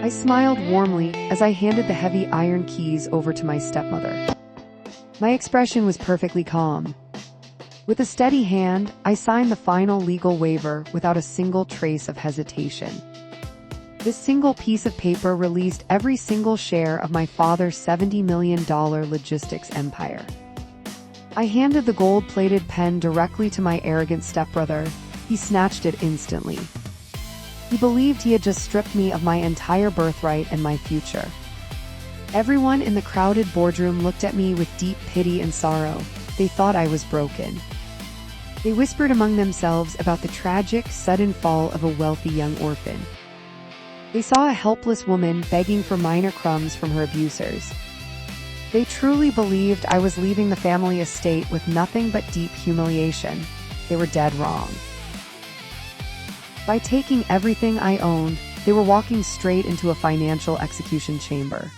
I smiled warmly as I handed the heavy iron keys over to my stepmother. My expression was perfectly calm. With a steady hand, I signed the final legal waiver without a single trace of hesitation. This single piece of paper released every single share of my father's $70 million logistics empire. I handed the gold-plated pen directly to my arrogant stepbrother. He snatched it instantly. He believed he had just stripped me of my entire birthright and my future. Everyone in the crowded boardroom looked at me with deep pity and sorrow. They thought I was broken. They whispered among themselves about the tragic, sudden fall of a wealthy young orphan. They saw a helpless woman begging for minor crumbs from her abusers. They truly believed I was leaving the family estate with nothing but deep humiliation. They were dead wrong. By taking everything I owned, they were walking straight into a financial execution chamber.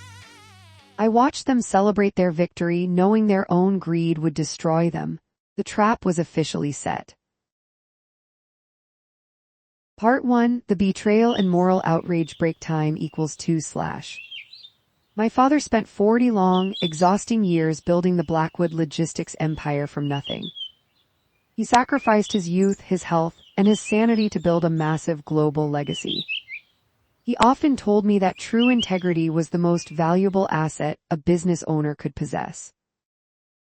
I watched them celebrate their victory, knowing their own greed would destroy them. The trap was officially set. Part 1: The Betrayal and Moral Outrage. Break time equals 2 / My father spent 40 long, exhausting years building the Blackwood logistics empire from nothing. He sacrificed his youth, his health, and his sanity to build a massive global legacy. He often told me that true integrity was the most valuable asset a business owner could possess.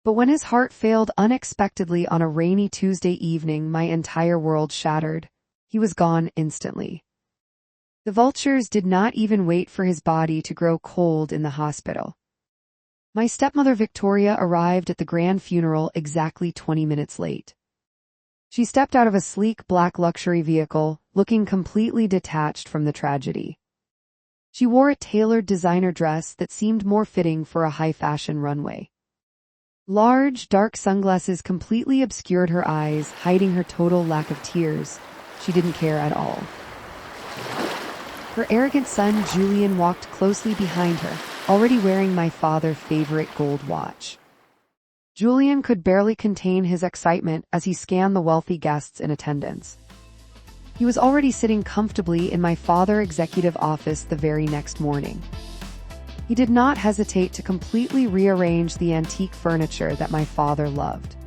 But when his heart failed unexpectedly on a rainy Tuesday evening, my entire world shattered. He was gone instantly. The vultures did not even wait for his body to grow cold in the hospital. My stepmother Victoria arrived at the grand funeral exactly 20 minutes late. She stepped out of a sleek black luxury vehicle, looking completely detached from the tragedy. She wore a tailored designer dress that seemed more fitting for a high-fashion runway. Large, dark sunglasses completely obscured her eyes, hiding her total lack of tears. She didn't care at all. Her arrogant son Julian walked closely behind her, already wearing my father's favorite gold watch. Julian could barely contain his excitement as he scanned the wealthy guests in attendance. He was already sitting comfortably in my father's executive office the very next morning. He did not hesitate to completely rearrange the antique furniture that my father loved.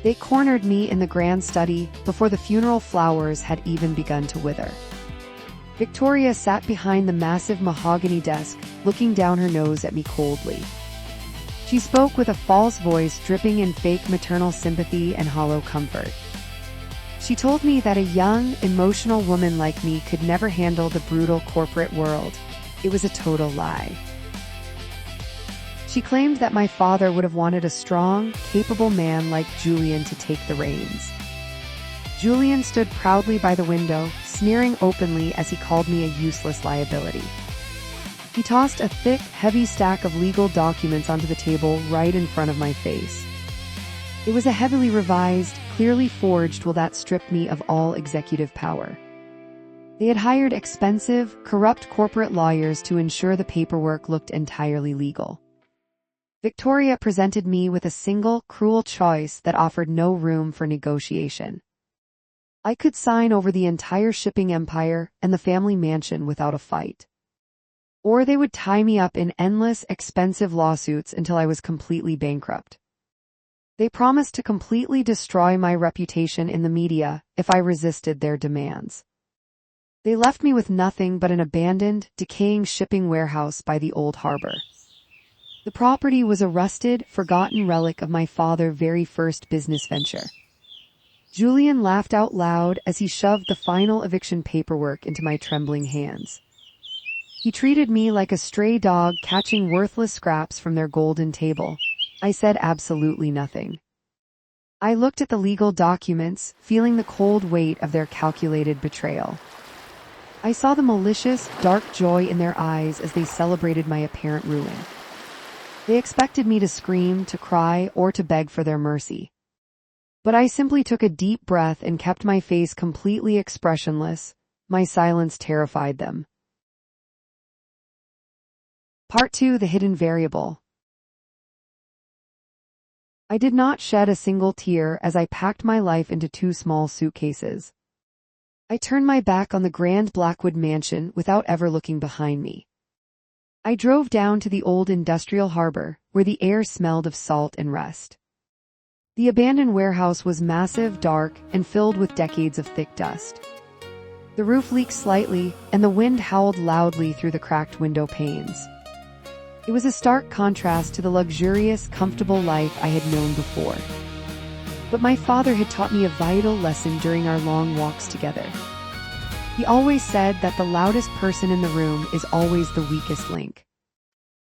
They cornered me in the grand study before the funeral flowers had even begun to wither. Victoria sat behind the massive mahogany desk, looking down her nose at me coldly. She spoke with a false voice dripping in fake maternal sympathy and hollow comfort. She told me that a young, emotional woman like me could never handle the brutal corporate world. It was a total lie. She claimed that my father would have wanted a strong, capable man like Julian to take the reins. Julian stood proudly by the window, sneering openly as he called me a useless liability. He tossed a thick, heavy stack of legal documents onto the table right in front of my face. It was a heavily revised, clearly forged will that stripped me of all executive power. They had hired expensive, corrupt corporate lawyers to ensure the paperwork looked entirely legal. Victoria presented me with a single, cruel choice that offered no room for negotiation. I could sign over the entire shipping empire and the family mansion without a fight. Or they would tie me up in endless, expensive lawsuits until I was completely bankrupt. They promised to completely destroy my reputation in the media if I resisted their demands. They left me with nothing but an abandoned, decaying shipping warehouse by the old harbor. The property was a rusted, forgotten relic of my father's very first business venture. Julian laughed out loud as he shoved the final eviction paperwork into my trembling hands. He treated me like a stray dog catching worthless scraps from their golden table. I said absolutely nothing. I looked at the legal documents, feeling the cold weight of their calculated betrayal. I saw the malicious, dark joy in their eyes as they celebrated my apparent ruin. They expected me to scream, to cry, or to beg for their mercy. But I simply took a deep breath and kept my face completely expressionless. My silence terrified them. Part 2: The Hidden Variable. I did not shed a single tear as I packed my life into 2 small suitcases. I turned my back on the grand Blackwood mansion without ever looking behind me. I drove down to the old industrial harbor, where the air smelled of salt and rust. The abandoned warehouse was massive, dark, and filled with decades of thick dust. The roof leaked slightly, and the wind howled loudly through the cracked window panes. It was a stark contrast to the luxurious, comfortable life I had known before. But my father had taught me a vital lesson during our long walks together. He always said that the loudest person in the room is always the weakest link.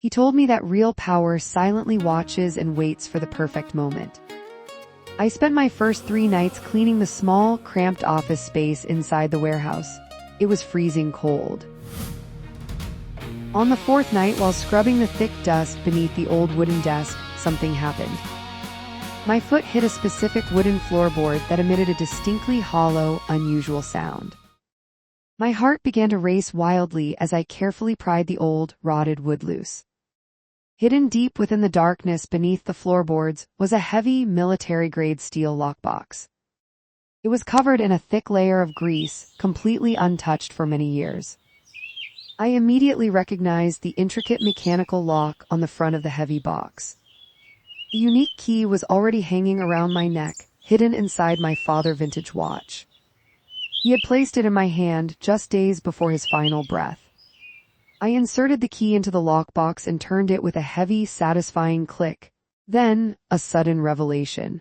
He told me that real power silently watches and waits for the perfect moment. I spent my first 3 nights cleaning the small, cramped office space inside the warehouse. It was freezing cold. On the 4th night, while scrubbing the thick dust beneath the old wooden desk, something happened. My foot hit a specific wooden floorboard that emitted a distinctly hollow, unusual sound. My heart began to race wildly as I carefully pried the old, rotted wood loose. Hidden deep within the darkness beneath the floorboards was a heavy, military-grade steel lockbox. It was covered in a thick layer of grease, completely untouched for many years. I immediately recognized the intricate mechanical lock on the front of the heavy box. The unique key was already hanging around my neck, hidden inside my father's vintage watch. He had placed it in my hand just days before his final breath. I inserted the key into the lockbox and turned it with a heavy, satisfying click. Then, a sudden revelation.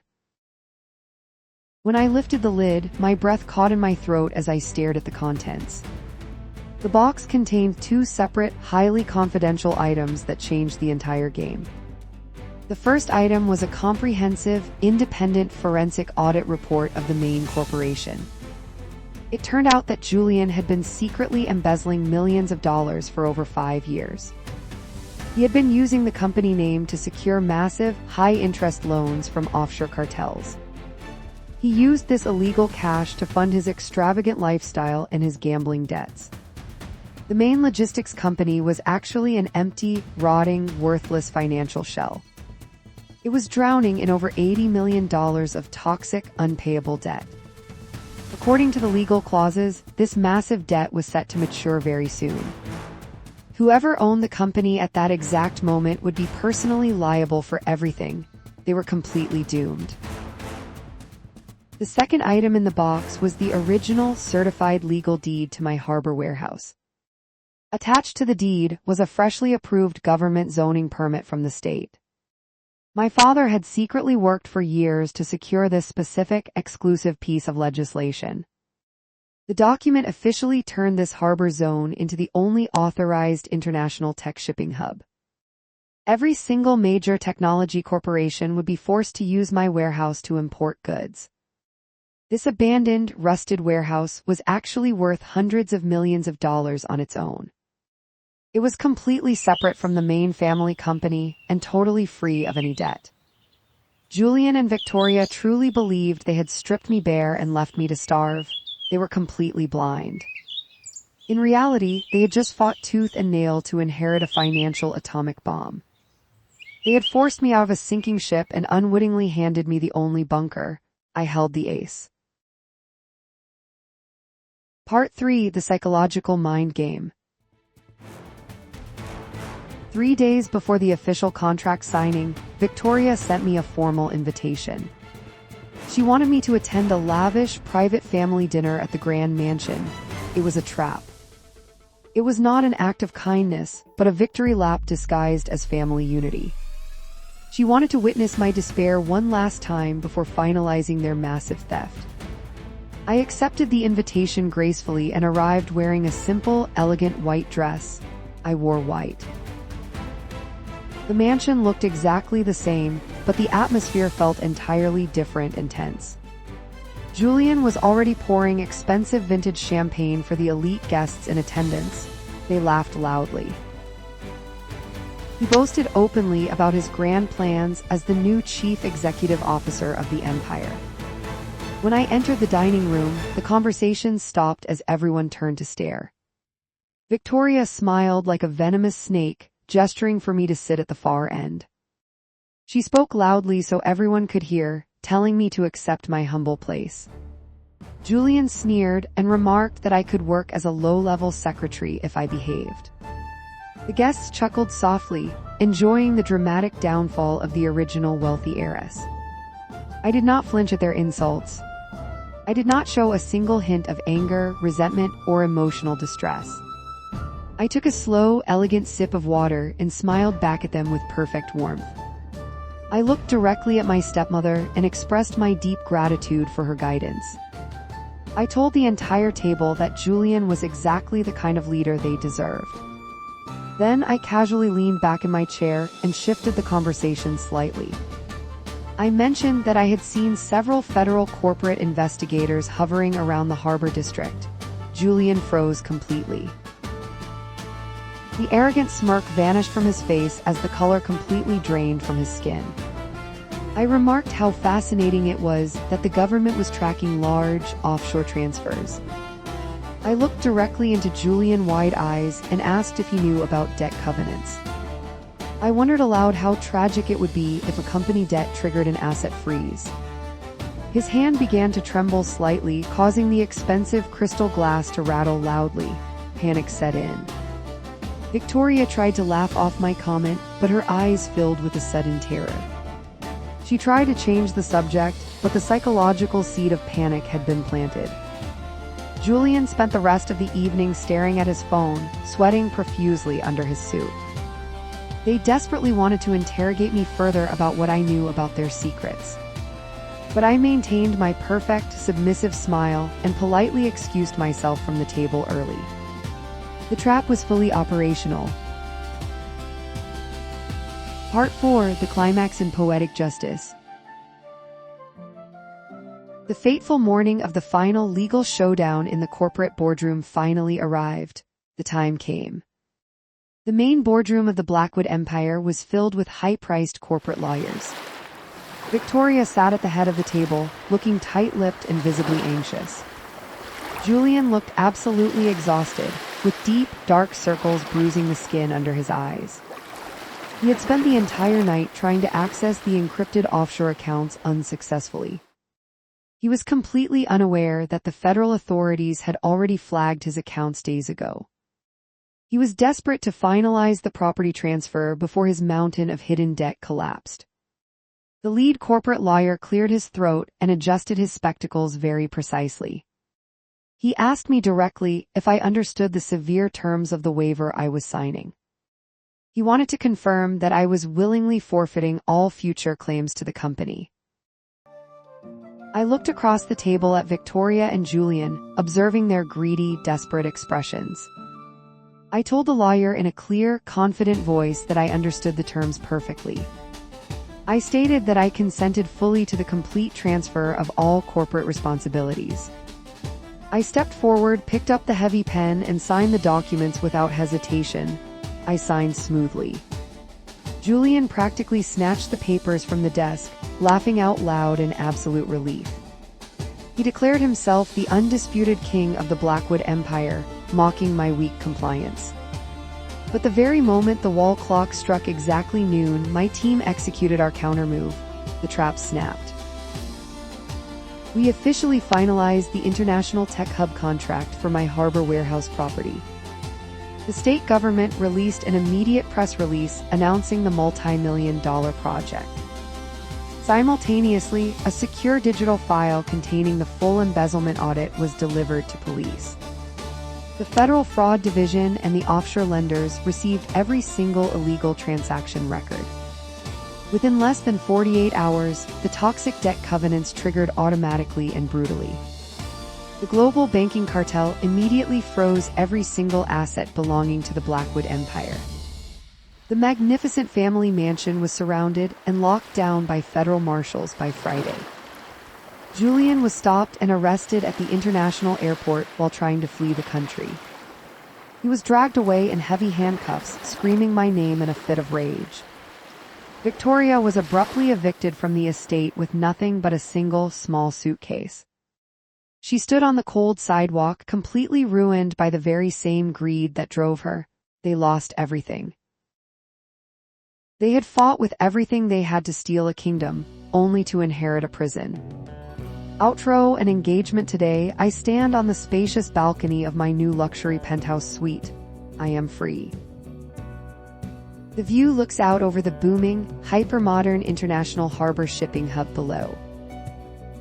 When I lifted the lid, my breath caught in my throat as I stared at the contents. The box contained 2 separate, highly confidential items that changed the entire game. The first item was a comprehensive, independent forensic audit report of the main corporation. It turned out that Julian had been secretly embezzling millions of dollars for over 5 years. He had been using the company name to secure massive, high-interest loans from offshore cartels. He used this illegal cash to fund his extravagant lifestyle and his gambling debts. The main logistics company was actually an empty, rotting, worthless financial shell. It was drowning in over $80 million of toxic, unpayable debt. According to the legal clauses, this massive debt was set to mature very soon. Whoever owned the company at that exact moment would be personally liable for everything. They were completely doomed. The second item in the box was the original certified legal deed to my harbor warehouse. Attached to the deed was a freshly approved government zoning permit from the state. My father had secretly worked for years to secure this specific, exclusive piece of legislation. The document officially turned this harbor zone into the only authorized international tech shipping hub. Every single major technology corporation would be forced to use my warehouse to import goods. This abandoned, rusted warehouse was actually worth hundreds of millions of dollars on its own. It was completely separate from the main family company and totally free of any debt. Julian and Victoria truly believed they had stripped me bare and left me to starve. They were completely blind. In reality, they had just fought tooth and nail to inherit a financial atomic bomb. They had forced me out of a sinking ship and unwittingly handed me the only bunker. I held the ace. Part 3: The Psychological Mind Game. 3 days before the official contract signing, Victoria sent me a formal invitation. She wanted me to attend a lavish, private family dinner at the Grand Mansion. It was a trap. It was not an act of kindness, but a victory lap disguised as family unity. She wanted to witness my despair one last time before finalizing their massive theft. I accepted the invitation gracefully and arrived wearing a simple, elegant white dress. I wore white. The mansion looked exactly the same, but the atmosphere felt entirely different and tense. Julian was already pouring expensive vintage champagne for the elite guests in attendance. They laughed loudly. He boasted openly about his grand plans as the new chief executive officer of the empire. When I entered the dining room, the conversation stopped as everyone turned to stare. Victoria smiled like a venomous snake, gesturing for me to sit at the far end. She spoke loudly so everyone could hear, telling me to accept my humble place. Julian sneered and remarked that I could work as a low-level secretary if I behaved. The guests chuckled softly, enjoying the dramatic downfall of the original wealthy heiress. I did not flinch at their insults. I did not show a single hint of anger, resentment, or emotional distress. I took a slow, elegant sip of water and smiled back at them with perfect warmth. I looked directly at my stepmother and expressed my deep gratitude for her guidance. I told the entire table that Julian was exactly the kind of leader they deserved. Then I casually leaned back in my chair and shifted the conversation slightly. I mentioned that I had seen several federal corporate investigators hovering around the harbor district. Julian froze completely. The arrogant smirk vanished from his face as the color completely drained from his skin. I remarked how fascinating it was that the government was tracking large, offshore transfers. I looked directly into Julian's wide eyes and asked if he knew about debt covenants. I wondered aloud how tragic it would be if a company debt triggered an asset freeze. His hand began to tremble slightly, causing the expensive crystal glass to rattle loudly. Panic set in. Victoria tried to laugh off my comment, but her eyes filled with a sudden terror. She tried to change the subject, but the psychological seed of panic had been planted. Julian spent the rest of the evening staring at his phone, sweating profusely under his suit. They desperately wanted to interrogate me further about what I knew about their secrets. But I maintained my perfect, submissive smile and politely excused myself from the table early. The trap was fully operational. Part 4: The Climax in Poetic Justice. The fateful morning of the final legal showdown in the corporate boardroom finally arrived. The time came. The main boardroom of the Blackwood Empire was filled with high-priced corporate lawyers. Victoria sat at the head of the table, looking tight-lipped and visibly anxious. Julian looked absolutely exhausted, with deep, dark circles bruising the skin under his eyes. He had spent the entire night trying to access the encrypted offshore accounts unsuccessfully. He was completely unaware that the federal authorities had already flagged his accounts days ago. He was desperate to finalize the property transfer before his mountain of hidden debt collapsed. The lead corporate lawyer cleared his throat and adjusted his spectacles very precisely. He asked me directly if I understood the severe terms of the waiver I was signing. He wanted to confirm that I was willingly forfeiting all future claims to the company. I looked across the table at Victoria and Julian, observing their greedy, desperate expressions. I told the lawyer in a clear, confident voice that I understood the terms perfectly. I stated that I consented fully to the complete transfer of all corporate responsibilities. I stepped forward, picked up the heavy pen, and signed the documents without hesitation. I signed smoothly. Julian practically snatched the papers from the desk, laughing out loud in absolute relief. He declared himself the undisputed king of the Blackwood Empire, mocking my weak compliance. But the very moment the wall clock struck exactly noon, my team executed our countermove. The trap snapped. We officially finalized the International Tech Hub contract for my harbor warehouse property. The state government released an immediate press release announcing the multi-million-dollar project. Simultaneously, a secure digital file containing the full embezzlement audit was delivered to police. The Federal Fraud Division and the offshore lenders received every single illegal transaction record. Within less than 48 hours, the toxic debt covenants triggered automatically and brutally. The global banking cartel immediately froze every single asset belonging to the Blackwood Empire. The magnificent family mansion was surrounded and locked down by federal marshals by Friday. Julian was stopped and arrested at the international airport while trying to flee the country. He was dragged away in heavy handcuffs, screaming my name in a fit of rage. Victoria was abruptly evicted from the estate with nothing but a single small suitcase. She stood on the cold sidewalk, completely ruined by the very same greed that drove her. They lost everything. They had fought with everything they had to steal a kingdom, only to inherit a prison. Outro and engagement. Today, I stand on the spacious balcony of my new luxury penthouse suite. I am free. The view looks out over the booming, hyper-modern international harbor shipping hub below.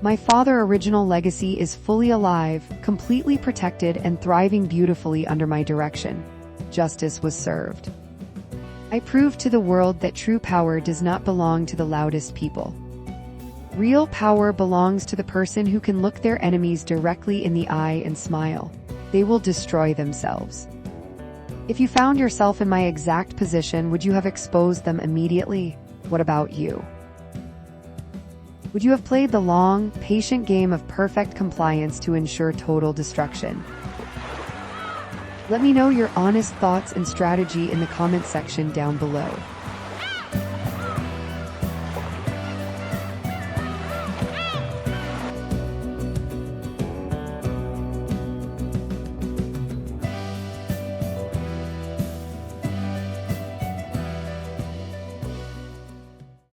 My father's original legacy is fully alive, completely protected, and thriving beautifully under my direction. Justice was served. I proved to the world that true power does not belong to the loudest people. Real power belongs to the person who can look their enemies directly in the eye and smile. They will destroy themselves. If you found yourself in my exact position, would you have exposed them immediately? What about you? Would you have played the long, patient game of perfect compliance to ensure total destruction? Let me know your honest thoughts and strategy in the comment section down below.